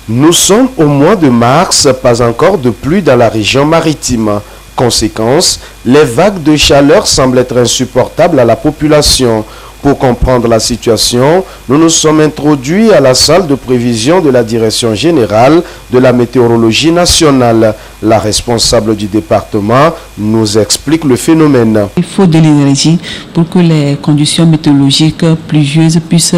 Nous sommes au mois de mars, pas encore de pluie dans la région maritime. Conséquence, les vagues de chaleur semblent être insupportables à la population. Pour comprendre la situation, nous nous sommes introduits à la salle de prévision de la Direction générale de la météorologie nationale. La responsable du département nous explique le phénomène. Il faut de l'énergie pour que les conditions météorologiques pluvieuses puissent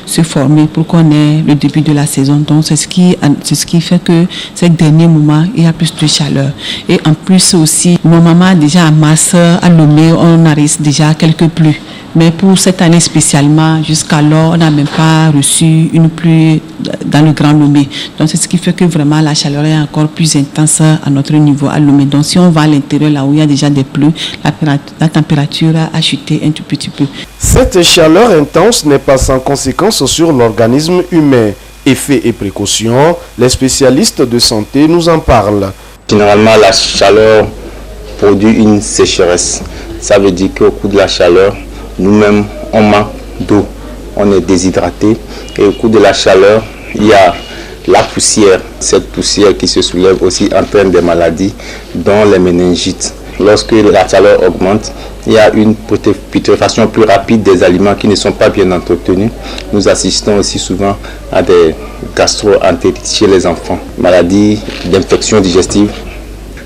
se former pour qu'on ait le début de la saison. Donc c'est ce qui fait que ces derniers moments, il y a plus de chaleur. Et en plus aussi, normalement déjà en mars, à Lomé, on arrive déjà quelques pluies. Mais pour cette année spécialement, jusqu'alors, on n'a même pas reçu une pluie dans le Grand Lomé. Donc c'est ce qui fait que vraiment la chaleur est encore plus intense à notre niveau à Lomé. Donc si on va à l'intérieur, là où il y a déjà des pluies, la température a chuté un tout petit peu. Cette chaleur intense n'est pas sans conséquence sur l'organisme humain. Effets et précautions, les spécialistes de santé nous en parlent. Généralement, la chaleur produit une sécheresse. Ça veut dire qu'au cours de la chaleur, nous-mêmes, on manque d'eau, on est déshydraté. Et au cours de la chaleur, il y a la poussière. Cette poussière qui se soulève aussi entraîne des maladies, dont les méningites. Lorsque la chaleur augmente, il y a une putréfaction plus rapide des aliments qui ne sont pas bien entretenus. Nous assistons aussi souvent à des gastro-entérites chez les enfants. Maladies d'infections digestives,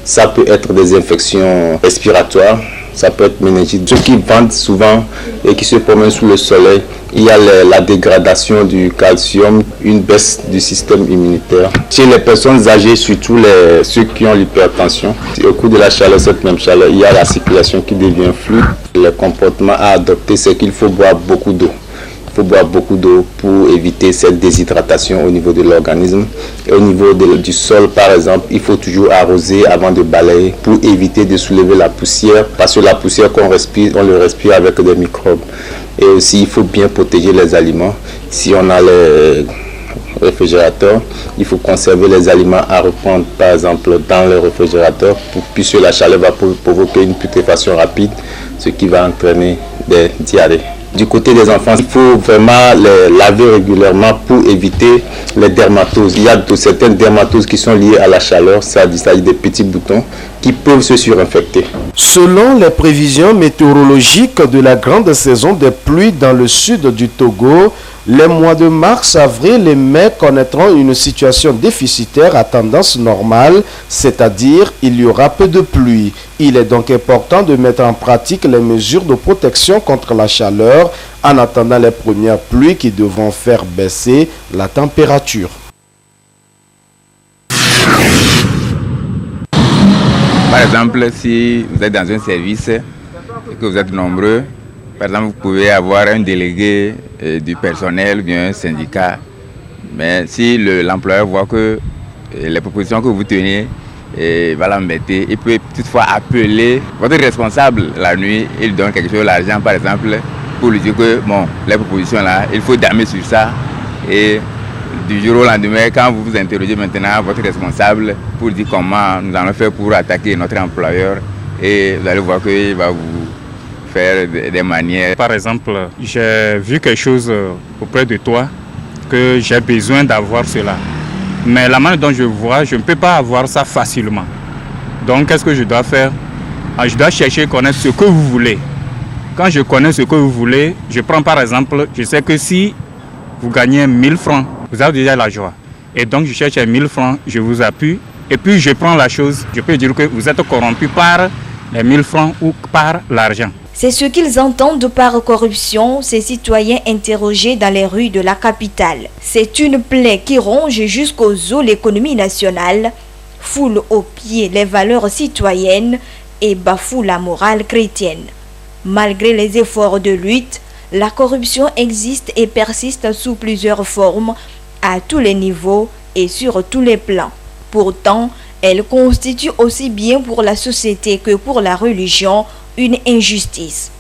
ça peut être des infections respiratoires. Ça peut être méningite. Ceux qui vendent souvent et qui se promènent sous le soleil, il y a la dégradation du calcium, une baisse du système immunitaire. Chez les personnes âgées, surtout ceux qui ont l'hypertension, au cours de la chaleur, cette même chaleur, il y a la circulation qui devient fluide. Le comportement à adopter, c'est qu'il faut boire beaucoup d'eau. Il faut boire beaucoup d'eau pour éviter cette déshydratation au niveau de l'organisme. Et au niveau du sol, par exemple, il faut toujours arroser avant de balayer pour éviter de soulever la poussière. Parce que la poussière qu'on respire, on le respire avec des microbes. Et aussi, il faut bien protéger les aliments. Si on a les réfrigérateurs, il faut conserver les aliments à reprendre, par exemple, dans le réfrigérateur, puisque la chaleur va provoquer une putréfaction rapide, ce qui va entraîner des diarrhées. Du côté des enfants, il faut vraiment les laver régulièrement pour éviter les dermatoses. Il y a certaines dermatoses qui sont liées à la chaleur, c'est-à-dire des petits boutons qui peuvent se surinfecter. Selon les prévisions météorologiques de la grande saison des pluies dans le sud du Togo, les mois de mars, avril et mai connaîtront une situation déficitaire à tendance normale, c'est-à-dire il y aura peu de pluie. Il est donc important de mettre en pratique les mesures de protection contre la chaleur en attendant les premières pluies qui devront faire baisser la température. Par exemple, si vous êtes dans un service et que vous êtes nombreux, par exemple, vous pouvez avoir un délégué du personnel ou bien un syndicat. Mais si l'employeur voit que les propositions que vous tenez va l'embêter, il peut toutefois appeler votre responsable la nuit et lui donner quelque chose, l'argent par exemple, pour lui dire que bon, les propositions là, il faut damer sur ça. Et du jour au lendemain, quand vous vous interrogez maintenant votre responsable pour dire comment nous allons faire pour attaquer notre employeur, et vous allez voir qu'il va vous faire des manières. Par exemple, j'ai vu quelque chose auprès de toi que j'ai besoin d'avoir cela. Mais la manière dont je vois, je ne peux pas avoir ça facilement. Donc, qu'est-ce que je dois faire? Je dois chercher à connaître ce que vous voulez. Quand je connais ce que vous voulez, je prends par exemple, je sais que si vous gagnez 1000 francs, vous avez déjà la joie. Et donc, je cherche 1000 francs, je vous appuie. Et puis, je prends la chose. Je peux dire que vous êtes corrompu par les 1000 francs ou par l'argent. C'est ce qu'ils entendent par corruption, ces citoyens interrogés dans les rues de la capitale. C'est une plaie qui ronge jusqu'aux os l'économie nationale, foule aux pieds les valeurs citoyennes et bafoue la morale chrétienne. Malgré les efforts de lutte, la corruption existe et persiste sous plusieurs formes, à tous les niveaux et sur tous les plans. Pourtant, elle constitue aussi bien pour la société que pour la religion une injustice.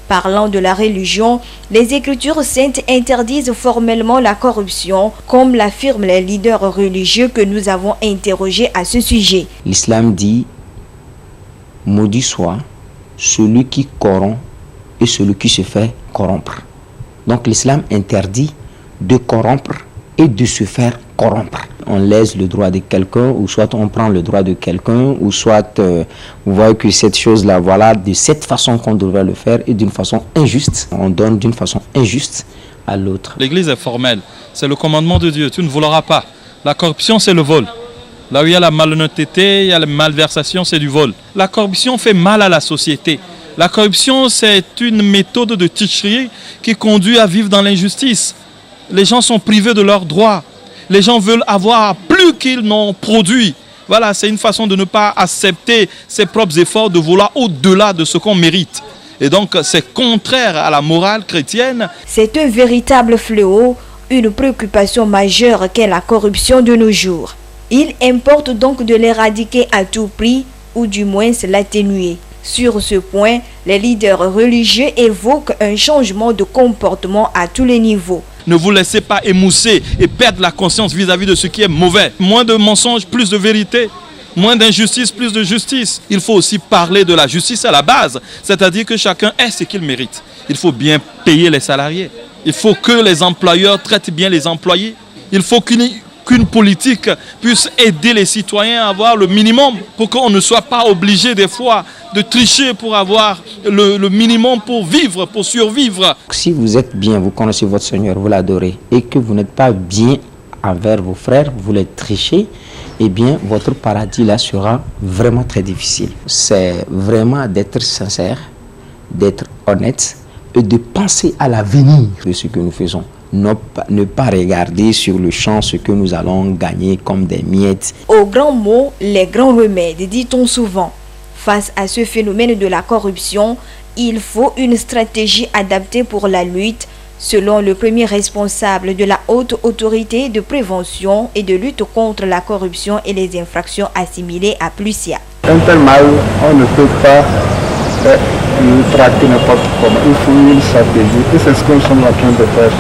Parlant de la religion, les Écritures saintes interdisent formellement la corruption, comme l'affirment les leaders religieux que nous avons interrogés à ce sujet. L'islam dit « Maudit soit celui qui corrompt et celui qui se fait corrompre ». Donc l'islam interdit de corrompre et de se faire corrompre. On lèse le droit de quelqu'un, ou soit on prend le droit de quelqu'un, ou soit vous voyez que cette chose-là, voilà, de cette façon qu'on devrait le faire et d'une façon injuste. On donne d'une façon injuste à l'autre. L'église est formelle, c'est le commandement de Dieu, tu ne voleras pas. La corruption, c'est le vol. Là où il y a la malhonnêteté, il y a la malversation, c'est du vol. La corruption fait mal à la société. La corruption, c'est une méthode de tricherie qui conduit à vivre dans l'injustice. Les gens sont privés de leurs droits. Les gens veulent avoir plus qu'ils n'ont produit. Voilà, c'est une façon de ne pas accepter ses propres efforts, de vouloir au-delà de ce qu'on mérite. Et donc, c'est contraire à la morale chrétienne. C'est un véritable fléau, une préoccupation majeure qu'est la corruption de nos jours. Il importe donc de l'éradiquer à tout prix, ou du moins l'atténuer. Sur ce point, les leaders religieux évoquent un changement de comportement à tous les niveaux. Ne vous laissez pas émousser et perdre la conscience vis-à-vis de ce qui est mauvais. Moins de mensonges, plus de vérité. Moins d'injustice, plus de justice. Il faut aussi parler de la justice à la base, c'est-à-dire que chacun ait ce qu'il mérite. Il faut bien payer les salariés. Il faut que les employeurs traitent bien les employés. Il faut qu'une politique puisse aider les citoyens à avoir le minimum pour qu'on ne soit pas obligé des fois de tricher pour avoir le minimum pour vivre, pour survivre. Si vous êtes bien, vous connaissez votre Seigneur, vous l'adorez, et que vous n'êtes pas bien envers vos frères, vous les trichez, eh bien votre paradis là sera vraiment très difficile. C'est vraiment d'être sincère, d'être honnête et de penser à l'avenir de ce que nous faisons. Ne pas regarder sur le champ ce que nous allons gagner comme des miettes. Aux grands mots, les grands remèdes, dit-on souvent. Face à ce phénomène de la corruption, il faut une stratégie adaptée pour la lutte, selon le premier responsable de la haute autorité de prévention et de lutte contre la corruption et les infractions assimilées à Plucia. Un tel mal, on ne peut pas le traiter n'importe comment. Il faut une stratégie et c'est ce que nous sommes en train de faire.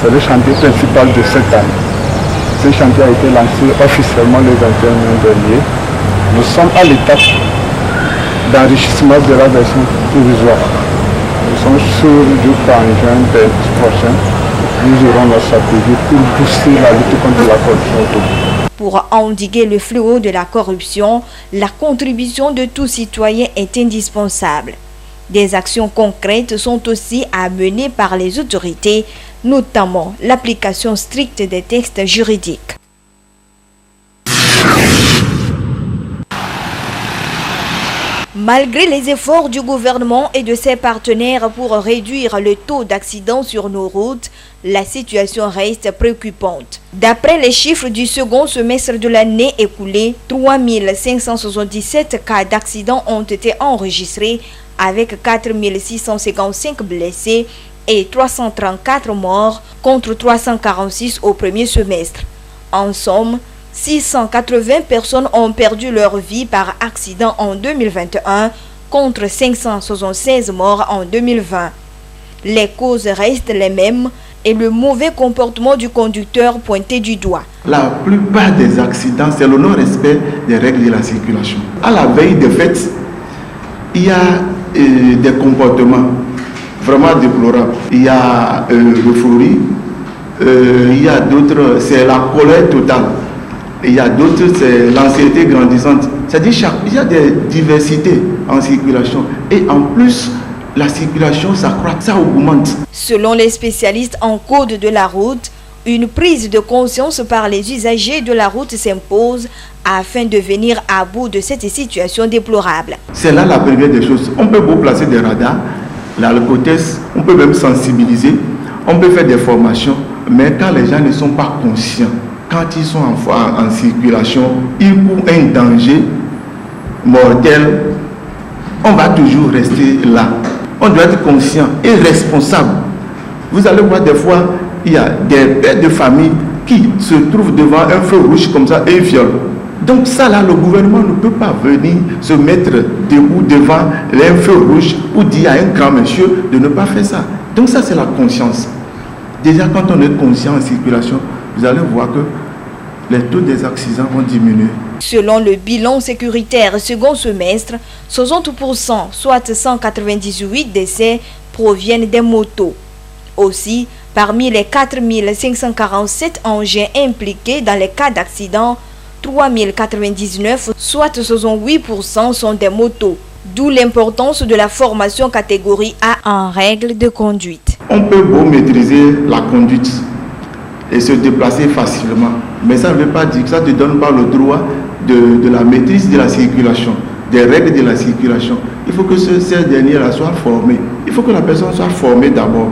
C'est le chantier principal de cette année. Ce chantier a été lancé officiellement le 21 mai dernier. Nous sommes à l'étape d'enrichissement de la version provisoire. Nous sommes sûrs du plan en juin prochain. Nous aurons notre stratégie pour booster la lutte contre la corruption. Pour endiguer le fléau de la corruption, la contribution de tout citoyen est indispensable. Des actions concrètes sont aussi à mener par les autorités, notamment l'application stricte des textes juridiques. Malgré les efforts du gouvernement et de ses partenaires pour réduire le taux d'accidents sur nos routes, la situation reste préoccupante. D'après les chiffres du second semestre de l'année écoulée, 3577 cas d'accidents ont été enregistrés avec 4655 blessés et 334 morts contre 346 au premier semestre. En somme, 680 personnes ont perdu leur vie par accident en 2021 contre 576 morts en 2020. Les causes restent les mêmes et le mauvais comportement du conducteur pointé du doigt. La plupart des accidents, c'est le non-respect des règles de la circulation. À la veille des fêtes, il y a des comportements vraiment déplorables. Il y a l'euphorie, il y a d'autres, c'est la colère totale. Il y a d'autres, c'est l'anxiété grandissante. C'est-à-dire il y a des diversités en circulation. Et en plus, la circulation s'accroît, ça augmente. Selon les spécialistes en code de la route, une prise de conscience par les usagers de la route s'impose afin de venir à bout de cette situation déplorable. C'est là la première des choses. On peut beau placer des radars, l'alcotest, on peut même sensibiliser, on peut faire des formations, mais quand les gens ne sont pas conscients, quand ils sont en circulation, ils courent un danger mortel, on va toujours rester là. On doit être conscient et responsable. Vous allez voir des fois, il y a des pères de famille qui se trouvent devant un feu rouge comme ça et ils violent. Donc ça là, le gouvernement ne peut pas venir se mettre debout devant un feu rouge ou dire à un grand monsieur de ne pas faire ça. Donc ça c'est la conscience. Déjà quand on est conscient en circulation, vous allez voir que les taux des accidents vont diminuer. Selon le bilan sécuritaire second semestre, 60%, soit 198 décès, proviennent des motos. Aussi, Parmi les 4547 engins impliqués dans les cas d'accident, 3099, soit 68%, sont des motos. D'où l'importance de la formation catégorie A en règle de conduite. On peut beau maîtriser la conduite et se déplacer facilement, mais ça ne veut pas dire que ça ne te donne pas le droit de la maîtrise de la circulation, des règles de la circulation. Il faut que ces derniers-là soient formés. Il faut que la personne soit formée d'abord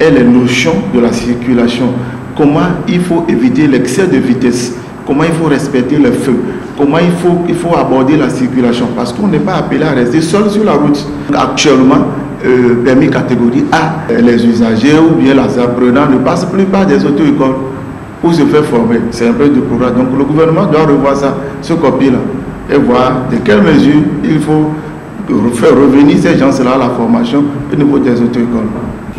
et les notions de la circulation. Comment il faut éviter l'excès de vitesse, comment il faut respecter le feu, comment il faut aborder la circulation, parce qu'on n'est pas appelé à rester seul sur la route. Actuellement, permis catégorie A, les usagers ou bien les apprenants ne passent plus par des auto-écoles pour se faire former. C'est un peu de progrès. Donc le gouvernement doit revoir ça, ce copie-là, et voir de quelles mesures il faut faire revenir ces gens-là à la formation au niveau des auto-écoles.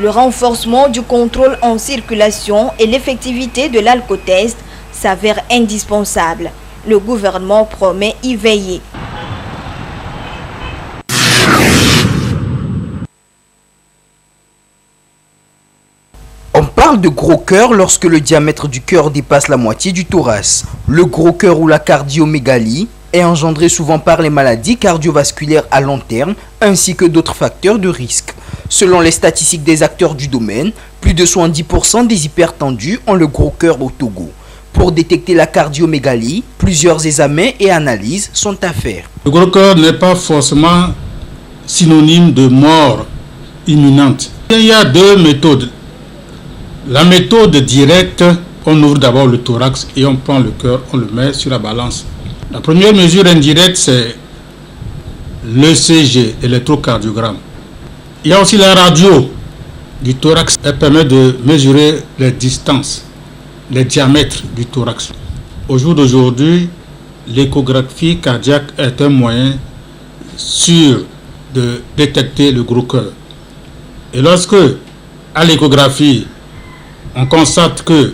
Le renforcement du contrôle en circulation et l'effectivité de l'alcotest s'avère indispensable. Le gouvernement promet y veiller. On parle de gros cœur lorsque le diamètre du cœur dépasse la moitié du thorax. Le gros cœur ou la cardiomégalie est engendré souvent par les maladies cardiovasculaires à long terme ainsi que d'autres facteurs de risque. Selon les statistiques des acteurs du domaine, plus de 70% des hypertendus ont le gros cœur au Togo. Pour détecter la cardiomégalie, plusieurs examens et analyses sont à faire. Le gros cœur n'est pas forcément synonyme de mort imminente. Il y a deux méthodes. La méthode directe, on ouvre d'abord le thorax et on prend le cœur, on le met sur la balance. La première mesure indirecte, c'est l'ECG, électrocardiogramme. Il y a aussi la radio du thorax. Elle permet de mesurer les distances, les diamètres du thorax. Au jour d'aujourd'hui, l'échographie cardiaque est un moyen sûr de détecter le gros cœur. Et lorsque, à l'échographie, on constate que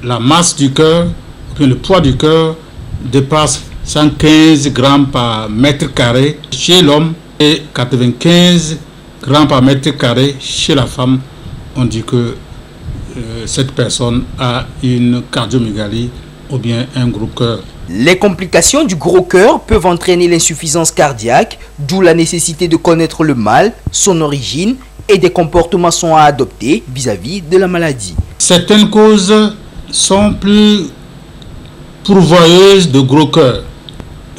la masse du cœur, ou bien le poids du cœur, dépasse 115 grammes par mètre carré chez l'homme et 95 grammes par mètre carré chez la femme, on dit que cette personne a une cardiomégalie ou bien un gros cœur. Les complications du gros cœur peuvent entraîner l'insuffisance cardiaque, d'où la nécessité de connaître le mal, son origine et des comportements sont à adopter vis-à-vis de la maladie. Certaines causes sont plus pourvoyeuses de gros cœur.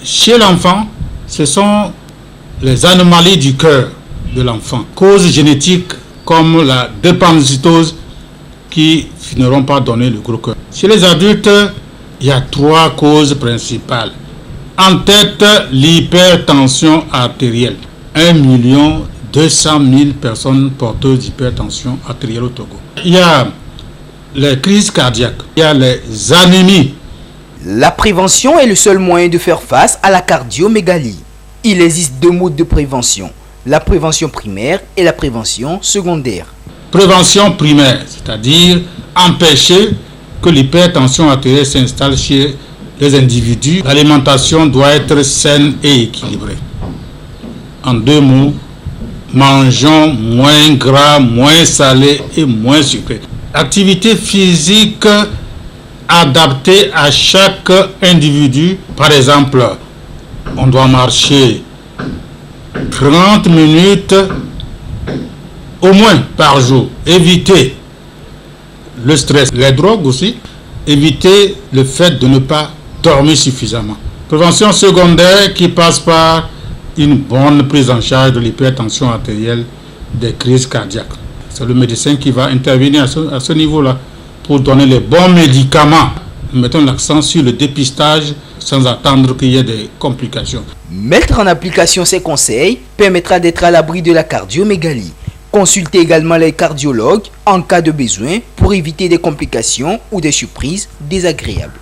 Chez l'enfant, ce sont les anomalies du cœur de l'enfant, causes génétiques comme la drépanocytose qui finiront par donner le gros cœur. Chez les adultes, il y a 3 causes principales. En tête, l'hypertension artérielle. 1 200 000 personnes porteuses d'hypertension artérielle au Togo. Il y a les crises cardiaques, il y a les anémies. La prévention est le seul moyen de faire face à la cardiomégalie. Il existe 2 modes de prévention, la prévention primaire et la prévention secondaire. Prévention primaire, c'est-à-dire empêcher que l'hypertension artérielle s'installe chez les individus. L'alimentation doit être saine et équilibrée. En 2 mots, mangeons moins gras, moins salé et moins sucré. Activité physique adaptée à chaque individu. Par exemple, on doit marcher 30 minutes au moins par jour. Éviter le stress, les drogues aussi. Éviter le fait de ne pas dormir suffisamment. Prévention secondaire qui passe par une bonne prise en charge de l'hypertension artérielle, des crises cardiaques. C'est le médecin qui va intervenir à ce niveau-là pour donner les bons médicaments. Nous mettons l'accent sur le dépistage sans attendre qu'il y ait des complications. Mettre en application ces conseils permettra d'être à l'abri de la cardiomégalie. Consultez également les cardiologues en cas de besoin pour éviter des complications ou des surprises désagréables.